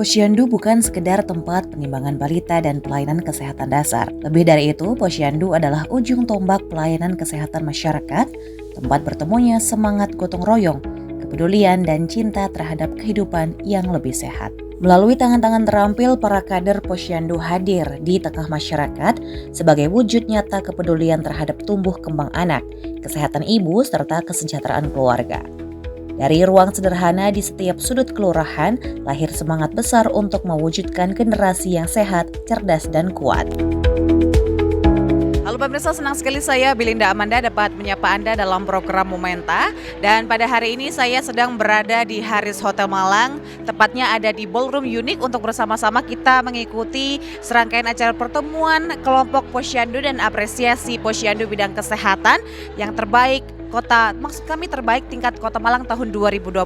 Posyandu bukan sekedar tempat penimbangan balita dan pelayanan kesehatan dasar. Lebih dari itu, Posyandu adalah ujung tombak pelayanan kesehatan masyarakat, tempat bertemunya semangat gotong royong, kepedulian dan cinta terhadap kehidupan yang lebih sehat. Melalui tangan-tangan terampil, para kader Posyandu hadir di tengah masyarakat sebagai wujud nyata kepedulian terhadap tumbuh kembang anak, kesehatan ibu, serta kesejahteraan keluarga. Dari ruang sederhana di setiap sudut kelurahan, lahir semangat besar untuk mewujudkan generasi yang sehat, cerdas, dan kuat. Halo pemirsa, senang sekali saya Belinda Amanda dapat menyapa Anda dalam program Momenta. Dan pada hari ini saya sedang berada di Haris Hotel Malang, tepatnya ada di Ballroom Unik untuk bersama-sama kita mengikuti serangkaian acara pertemuan kelompok Posyandu dan apresiasi Posyandu bidang kesehatan yang terbaik kota, maksud kami terbaik tingkat Kota Malang tahun 2025.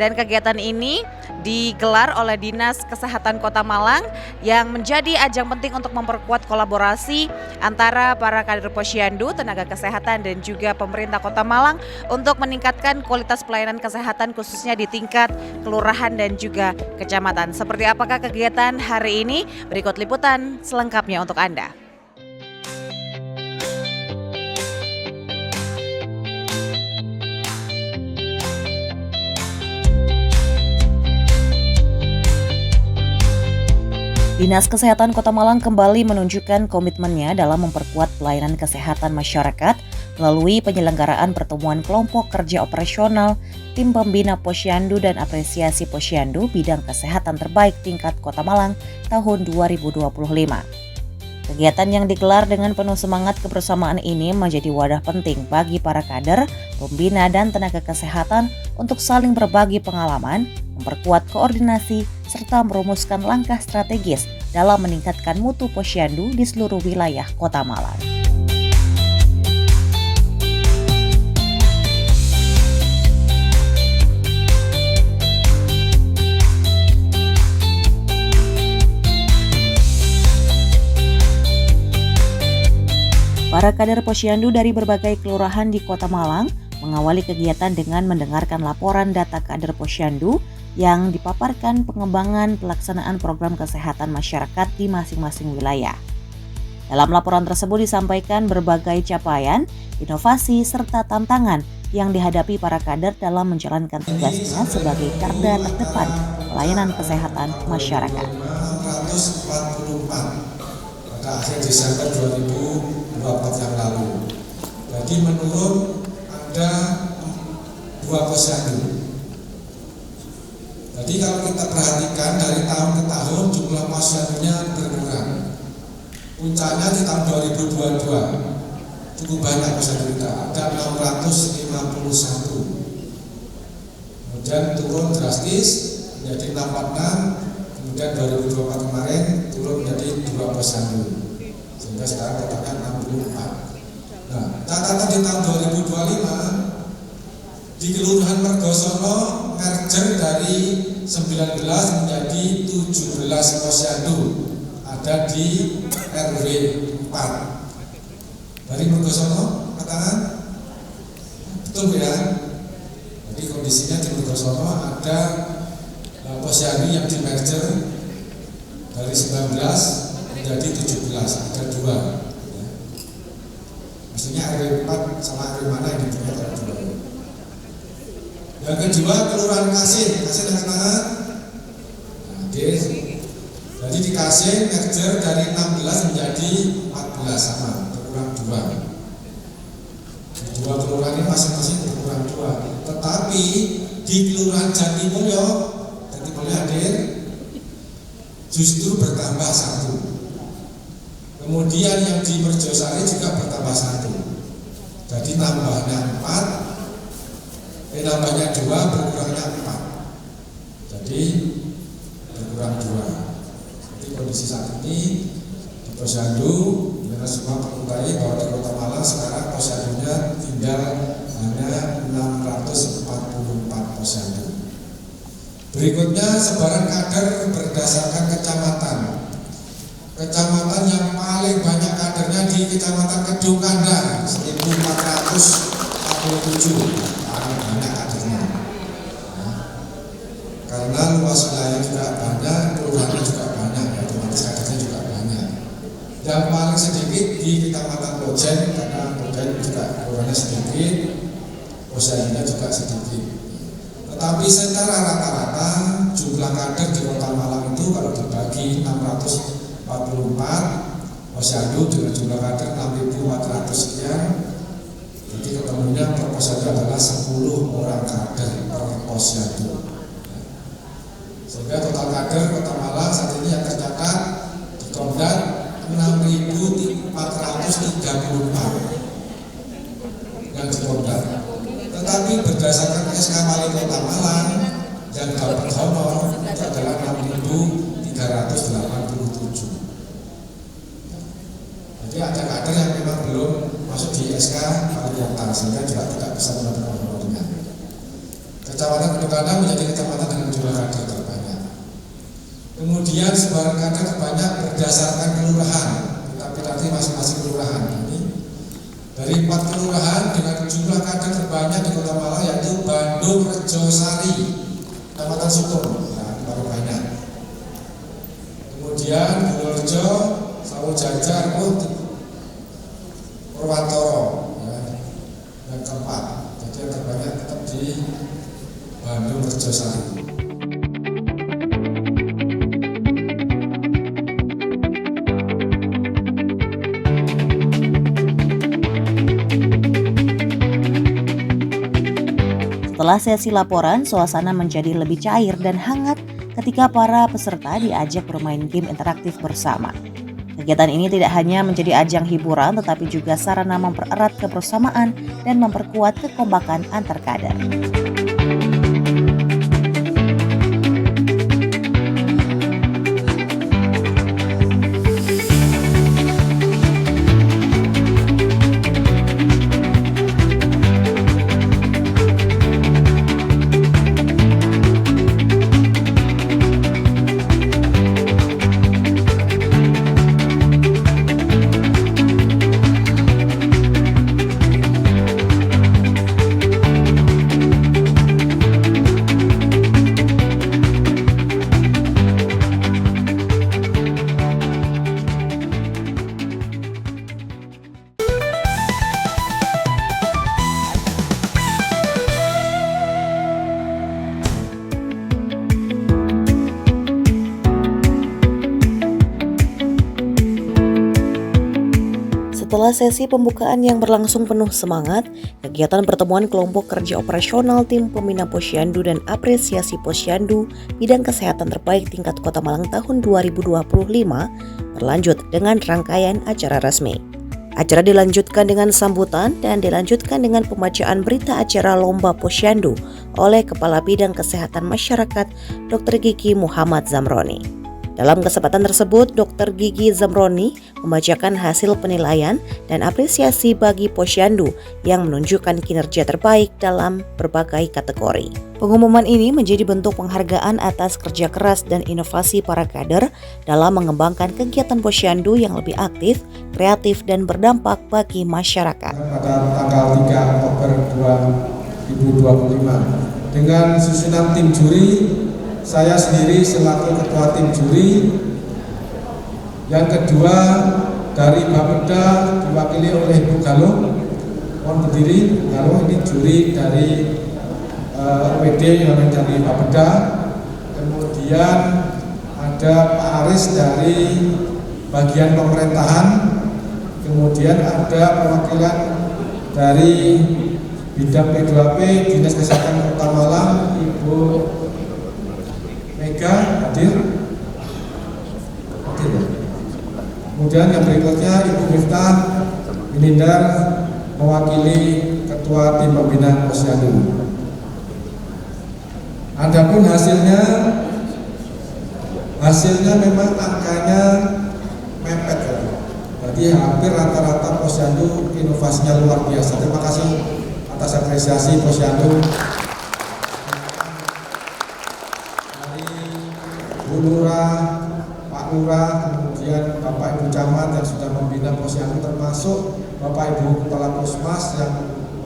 Dan kegiatan ini digelar oleh Dinas Kesehatan Kota Malang yang menjadi ajang penting untuk memperkuat kolaborasi antara para kader Posyandu, tenaga kesehatan dan juga pemerintah Kota Malang untuk meningkatkan kualitas pelayanan kesehatan khususnya di tingkat kelurahan dan juga kecamatan. Seperti apakah kegiatan hari ini? Berikut liputan selengkapnya untuk Anda. Dinas Kesehatan Kota Malang kembali menunjukkan komitmennya dalam memperkuat pelayanan kesehatan masyarakat melalui penyelenggaraan pertemuan kelompok kerja operasional, tim pembina Posyandu dan apresiasi Posyandu bidang kesehatan terbaik tingkat Kota Malang tahun 2025. Kegiatan yang digelar dengan penuh semangat kebersamaan ini menjadi wadah penting bagi para kader, pembina dan tenaga kesehatan untuk saling berbagi pengalaman, memperkuat koordinasi, serta merumuskan langkah strategis dalam meningkatkan mutu Posyandu di seluruh wilayah Kota Malang. Para kader Posyandu dari berbagai kelurahan di Kota Malang mengawali kegiatan dengan mendengarkan laporan data kader Posyandu yang dipaparkan pengembangan pelaksanaan program kesehatan masyarakat di masing-masing wilayah. Dalam laporan tersebut disampaikan berbagai capaian, inovasi, serta tantangan yang dihadapi para kader dalam menjalankan tugasnya sebagai garda terdepan pelayanan kesehatan masyarakat. 144 pada akhir Desember 2024 yang lalu. Jadi menurun ada 2 posyandu. Jadi kalau kita perhatikan dari tahun ke tahun jumlah posyandunya berkurang. Puncaknya di tahun 2022 cukup banyak posyandu kita, ada 651. Kemudian turun drastis menjadi 66, kemudian 2024 kemarin turun menjadi 2 posyandu. Sehingga sekarang totalnya 64. Nah, catatan di tahun 2025 di Kelurahan Mergosono merger dari 19 menjadi 17 posyandu ada di RW 4. Dari Mergosono, katakan betul ya. Jadi kondisinya di Mergosono ada posyandu yang di merger dari 19 menjadi 17, ada 2. Maksudnya RW 4 sama RW mana yang dipunya ada 2. Yang kedua Kelurahan Kasih yang tangan. Jadi di Kasih merger dari 16 menjadi 14 sama, berkurang 2. Dua kelurahan ini masing-masing berkurang 2. Tetapi di Kelurahan Jatimulyo hadir justru bertambah 1. Kemudian yang di Merjosari juga bertambah 1. Jadi nambahnya 4. Nambahnya 2, berkurangnya 4. Jadi berkurang 2. Jadi kondisi saat ini di Posyandu, kita semua mengetahui bahwa di Kota Malang sekarang posyandunya tinggal hanya 644 posyandu. Berikutnya sebaran kader berdasarkan kecamatan. Kecamatan yang paling banyak kadernya di Kecamatan Kedung Kandang 1447. Paling banyak kadernya. Karena luas luas wilayah juga banyak, kelurahannya juga banyak, ya, otomatis kadernya juga banyak. Yang paling sedikit di Kecamatan Pojen, karena Pojen juga kelurahannya sedikit, posyandunya juga sedikit. Tetapi secara rata-rata jumlah kader di Kota Malang itu kalau dibagi 644 posyandu dengan jumlah kader 6.400 sekian, jadi ketemunya per posyandu adalah 10 orang kader per posyandu. Sehingga total kader Kota Malang saat ini yang tercatat di Komdat 6.434 yang di Komdat. Tetapi berdasarkan SK Wali Kota Malang yang dapat honor itu adalah 6.387. Jadi ada kader yang memang belum masuk di SK Wali Kota sehingga juga tidak bisa mendapatkan honornya. Kecamatan Kedokana menjadi kecamatan dengan jumlah kader terbanyak. Kemudian sebaran kader terbanyak berdasarkan kelurahan, tapi nanti masing-masing kelurahan ini. Dari 4 kelurahan dengan jumlah kader terbanyak di Kota Malang yaitu Bandung, Rejosari, Kecamatan Sukun, nah, baru banyak. Kemudian Bulorjo, Sawo Jajar, Purwantoro, ya, yang keempat. Jadi yang terbanyak tetap di Bandung, Rejosari. Setelah sesi laporan, suasana menjadi lebih cair dan hangat ketika para peserta diajak bermain game interaktif bersama. Kegiatan ini tidak hanya menjadi ajang hiburan, tetapi juga sarana mempererat kebersamaan dan memperkuat kekompakan antar kader. Setelah sesi pembukaan yang berlangsung penuh semangat, kegiatan pertemuan kelompok kerja operasional tim pembina Posyandu dan apresiasi Posyandu bidang kesehatan terbaik tingkat Kota Malang tahun 2025 berlanjut dengan rangkaian acara resmi. Acara dilanjutkan dengan sambutan dan dilanjutkan dengan pembacaan berita acara Lomba Posyandu oleh Kepala Bidang Kesehatan Masyarakat Dr. Gigi Muhammad Zamroni. Dalam kesempatan tersebut, Dr. Gigi Zamroni membacakan hasil penilaian dan apresiasi bagi Posyandu yang menunjukkan kinerja terbaik dalam berbagai kategori. Pengumuman ini menjadi bentuk penghargaan atas kerja keras dan inovasi para kader dalam mengembangkan kegiatan Posyandu yang lebih aktif, kreatif, dan berdampak bagi masyarakat. Pada tanggal 3 Oktober 2025 dengan susunan tim juri, saya sendiri selaku ketua tim juri. Yang kedua dari Bapeda diwakili oleh Bu Galung, mohon berdiri. Bu Galung ini juri dari WD yang dari Bapeda. Kemudian ada Pak Aris dari bagian pemerintahan. Kemudian ada perwakilan dari bidang P2P Dinas Kesehatan Kota Malang, Ibu Mega hadir. Kemudian yang berikutnya Ibu Miftah Minindar mewakili Ketua Tim Pembina Posyandu. Adapun hasilnya memang angkanya mepet ya. Jadi hampir rata-rata Posyandu inovasinya luar biasa. Terima kasih atas apresiasi Posyandu. Bu Lurah, Pak Lurah, kemudian Bapak Ibu Camat yang sudah membina Posyandu, termasuk Bapak Ibu Kepala Puskesmas yang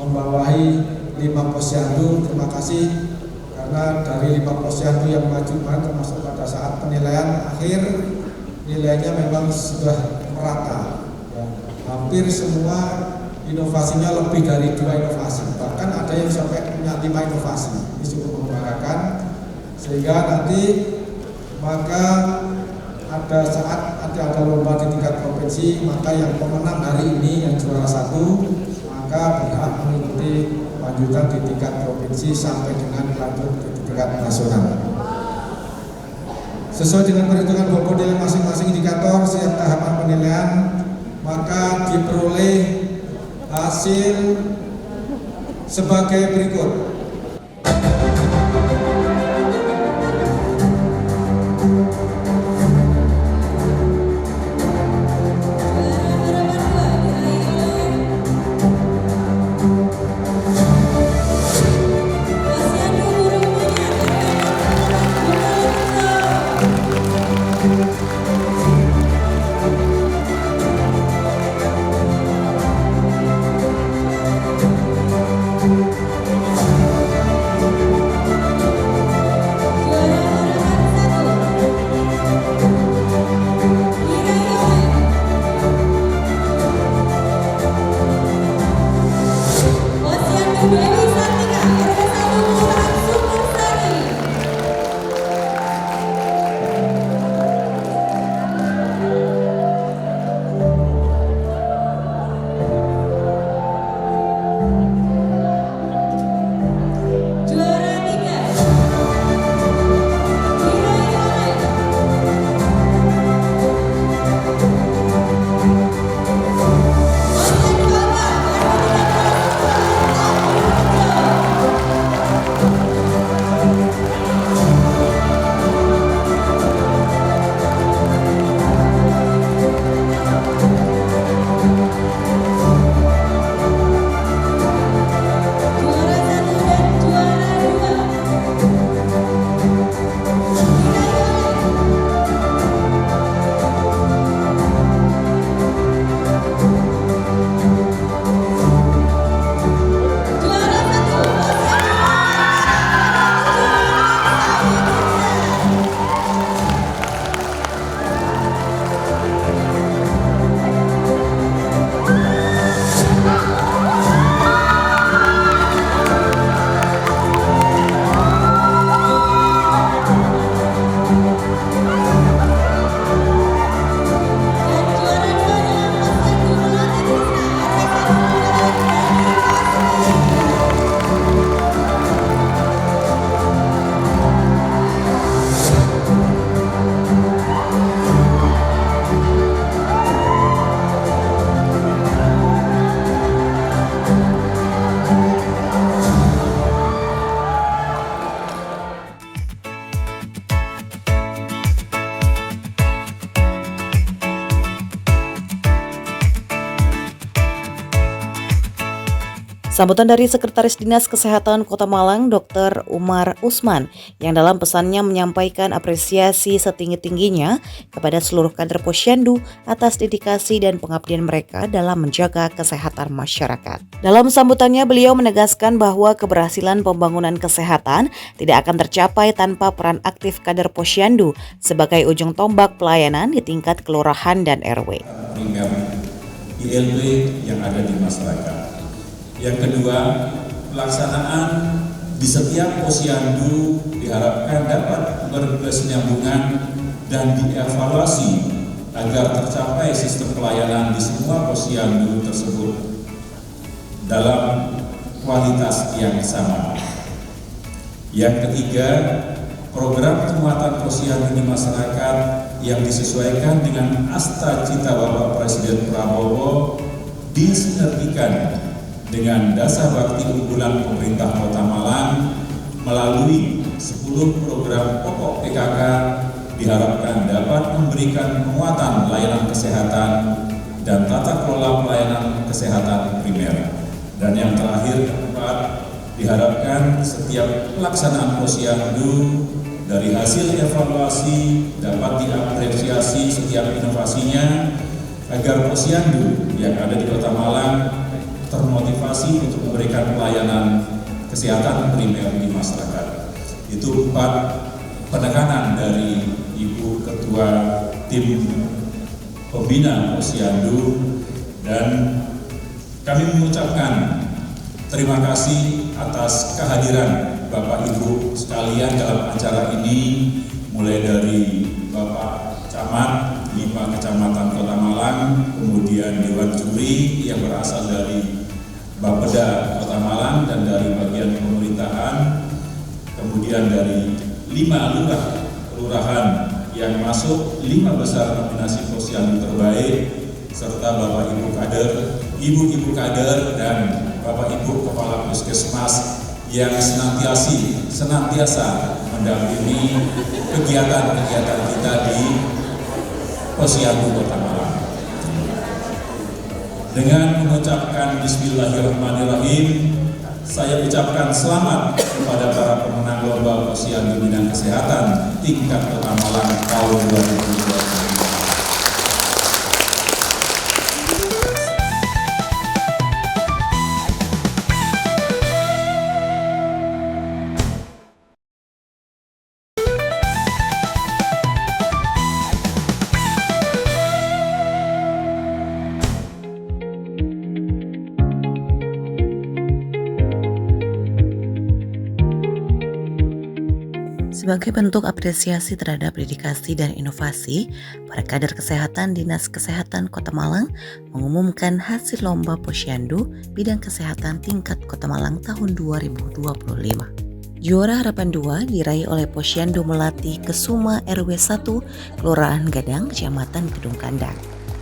membawahi 5 Posyandu. Terima kasih karena dari 5 posyandu yang maju kemarin termasuk pada saat penilaian akhir nilainya memang sudah merata ya. Hampir semua inovasinya lebih dari 2 inovasi, bahkan ada yang sampai punya 5 inovasi. Ini cukup membanggakan, sehingga nanti maka ada saat ada lomba di tingkat provinsi, maka yang pemenang hari ini yang juara 1 maka berhak mengikuti lanjutan di tingkat provinsi sampai dengan lanjut di tingkat nasional. Sesuai dengan perhitungan bobot nilai masing-masing indikator setiap tahapan penilaian, maka diperoleh hasil sebagai berikut. Sambutan dari Sekretaris Dinas Kesehatan Kota Malang, Dr. Umar Usman, yang dalam pesannya menyampaikan apresiasi setinggi-tingginya kepada seluruh kader Posyandu atas dedikasi dan pengabdian mereka dalam menjaga kesehatan masyarakat. Dalam sambutannya, beliau menegaskan bahwa keberhasilan pembangunan kesehatan tidak akan tercapai tanpa peran aktif kader Posyandu sebagai ujung tombak pelayanan di tingkat kelurahan dan RW. Primer ILB yang ada di masyarakat. Yang kedua, pelaksanaan di setiap posyandu diharapkan dapat berkesinambungan dan dievaluasi agar tercapai sistem pelayanan di semua posyandu tersebut dalam kualitas yang sama. Yang ketiga, program penguatan posyandu di masyarakat yang disesuaikan dengan asta cita Bapak Presiden Prabowo disinergikan dengan dasar bakti unggulan pemerintah Kota Malang melalui 10 program pokok PKK diharapkan dapat memberikan penguatan layanan kesehatan dan tata kelola pelayanan kesehatan primer. Dan yang terakhir, keempat, diharapkan setiap pelaksanaan posyandu dari hasil evaluasi dapat diapresiasi setiap inovasinya agar posyandu yang ada di Kota Malang termotivasi untuk memberikan pelayanan kesehatan primer di masyarakat. Itu 4 penekanan dari Ibu Ketua Tim Pembina Posyandu, dan kami mengucapkan terima kasih atas kehadiran Bapak Ibu sekalian dalam acara ini, mulai dari Bapak Camat 5 Kecamatan Kota Malang, kemudian Dewan Juri yang berasal dari Bapeda Kota Malang dan dari bagian pemerintahan, kemudian dari 5 lurah kelurahan yang masuk 5 besar nominasi posyandu terbaik, serta Bapak Ibu kader, Ibu-ibu kader, dan Bapak Ibu Kepala Puskesmas yang senantiasa mendampingi kegiatan-kegiatan kita di Posyandu Kota Malang. Dengan mengucapkan Bismillahirrahmanirrahim, saya ucapkan selamat kepada para pemenang lomba posyandu bidang kesehatan tingkat Kota Malang tahun 2020. Sebagai bentuk apresiasi terhadap dedikasi dan inovasi, para kader kesehatan Dinas Kesehatan Kota Malang mengumumkan hasil lomba posyandu bidang kesehatan tingkat Kota Malang tahun 2025. Juara Harapan 2 diraih oleh Posyandu Melati Kesuma RW 1 Kelurahan Gadang, Kecamatan Kedung Kandang.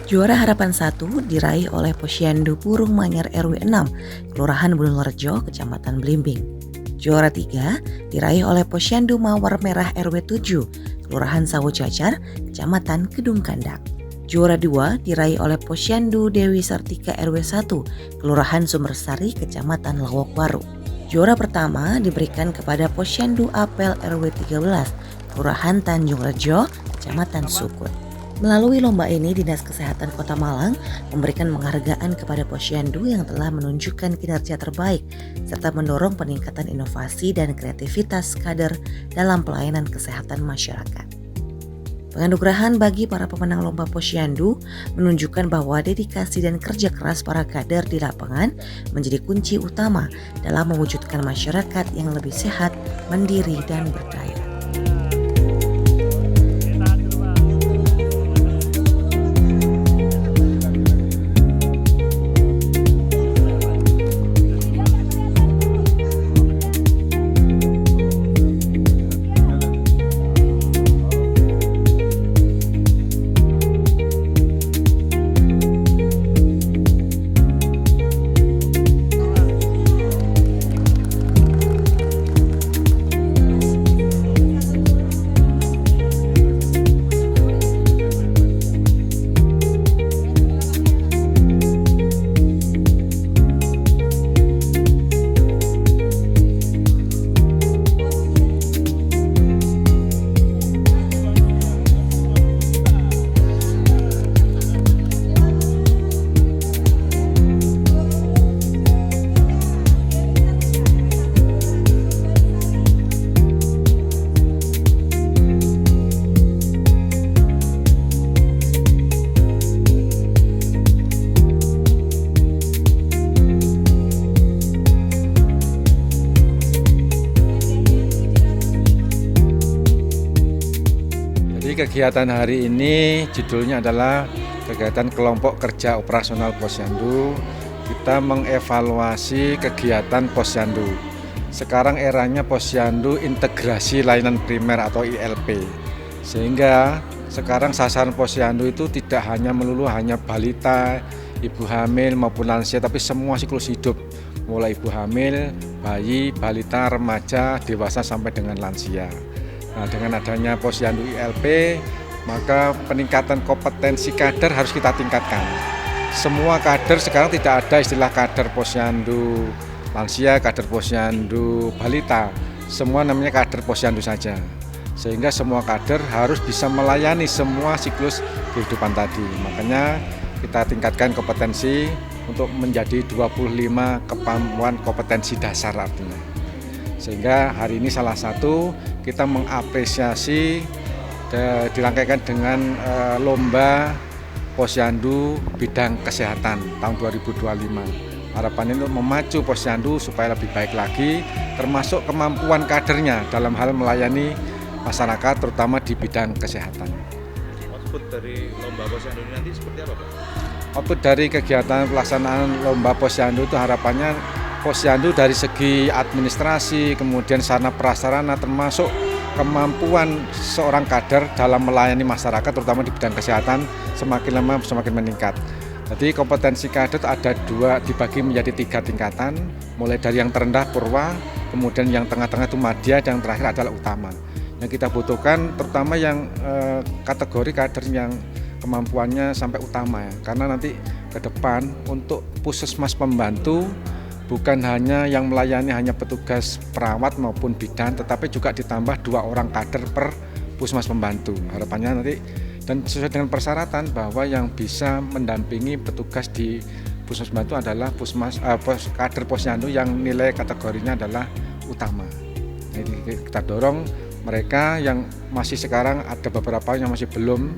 Juara Harapan 1 diraih oleh Posyandu Burung Manyar RW 6 Kelurahan Bulunrejo, Kecamatan Blimbing. Juara 3 diraih oleh Posyandu Mawar Merah RW 7 Kelurahan Sawo Cacar, Kecamatan Kedung Kandang. Juara 2 diraih oleh Posyandu Dewi Sartika RW 1 Kelurahan Sumbersari, Kecamatan Lawokwaru. Juara pertama diberikan kepada Posyandu Apel RW 13 Kelurahan Tanjung Rejo, Kecamatan Sukun. Melalui lomba ini, Dinas Kesehatan Kota Malang memberikan penghargaan kepada posyandu yang telah menunjukkan kinerja terbaik serta mendorong peningkatan inovasi dan kreativitas kader dalam pelayanan kesehatan masyarakat. Penganugerahan bagi para pemenang lomba posyandu menunjukkan bahwa dedikasi dan kerja keras para kader di lapangan menjadi kunci utama dalam mewujudkan masyarakat yang lebih sehat, mandiri, dan berdaya. Kegiatan hari ini judulnya adalah kegiatan kelompok kerja operasional posyandu. Kita mengevaluasi kegiatan posyandu. Sekarang eranya posyandu integrasi layanan primer atau ILP. Sehingga sekarang sasaran posyandu itu tidak hanya melulu hanya balita, ibu hamil maupun lansia, tapi semua siklus hidup. Mulai ibu hamil, bayi, balita, remaja, dewasa sampai dengan lansia. Nah, dengan adanya posyandu ILP, maka peningkatan kompetensi kader harus kita tingkatkan. Semua kader sekarang tidak ada istilah kader posyandu lansia, kader posyandu balita. Semua namanya kader posyandu saja. Sehingga semua kader harus bisa melayani semua siklus kehidupan tadi. Makanya kita tingkatkan kompetensi untuk menjadi 25 kemampuan kompetensi dasar artinya. Sehingga hari ini salah satu kita mengapresiasi dirangkaikan dengan lomba Posyandu bidang kesehatan tahun 2025. Harapannya untuk memacu Posyandu supaya lebih baik lagi, termasuk kemampuan kadernya dalam hal melayani masyarakat, terutama di bidang kesehatan. Output dari lomba Posyandu ini nanti seperti apa, Pak? Output dari kegiatan pelaksanaan lomba Posyandu itu harapannya Posyandu dari segi administrasi, kemudian sarana prasarana, termasuk kemampuan seorang kader dalam melayani masyarakat, terutama di bidang kesehatan, semakin lama semakin meningkat. Jadi kompetensi kader ada dua, dibagi menjadi 3 tingkatan, mulai dari yang terendah purwa, kemudian yang tengah-tengah itu madya, dan yang terakhir adalah utama. Yang kita butuhkan terutama yang kategori kader yang kemampuannya sampai utama ya, karena nanti ke depan untuk puskesmas pembantu bukan hanya yang melayani hanya petugas perawat maupun bidan, tetapi juga ditambah 2 orang kader per puskesmas pembantu. Harapannya nanti dan sesuai dengan persyaratan bahwa yang bisa mendampingi petugas di puskesmas pembantu adalah kader Posyandu yang nilai kategorinya adalah utama. Jadi kita dorong mereka yang masih sekarang, ada beberapa yang masih belum.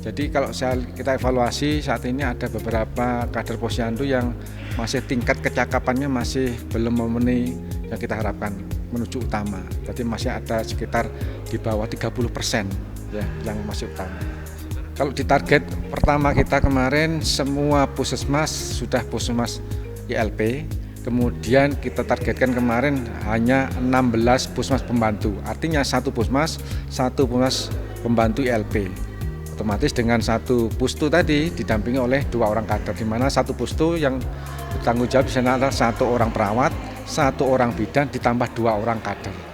Jadi kalau kita evaluasi saat ini ada beberapa kader Posyandu yang masih tingkat kecakapannya masih belum memenuhi yang kita harapkan menuju utama. Jadi masih ada sekitar di bawah 30% ya yang masih utama. Kalau di target pertama kita kemarin semua puskesmas sudah puskesmas ILP. Kemudian kita targetkan kemarin hanya 16 puskesmas pembantu. Artinya satu puskesmas pembantu ILP. Otomatis dengan satu pustu tadi didampingi oleh 2 orang kader, di mana satu pustu yang bertanggung jawab di sana adalah 1 orang perawat, 1 orang bidan, ditambah 2 orang kader.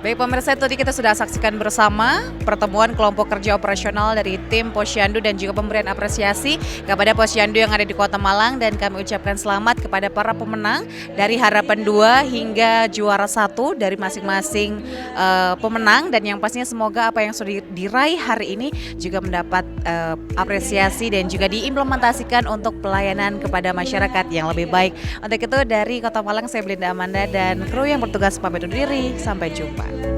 Baik pemirsa, tadi kita sudah saksikan bersama pertemuan kelompok kerja operasional dari tim Posyandu dan juga pemberian apresiasi kepada Posyandu yang ada di Kota Malang, dan kami ucapkan selamat kepada para pemenang dari harapan 2 hingga juara 1 dari masing-masing pemenang, dan yang pastinya semoga apa yang sudah diraih hari ini juga mendapat apresiasi dan juga diimplementasikan untuk pelayanan kepada masyarakat yang lebih baik. Untuk itu dari Kota Malang saya Belinda Amanda dan kru yang bertugas pamit undur diri, sampai jumpa.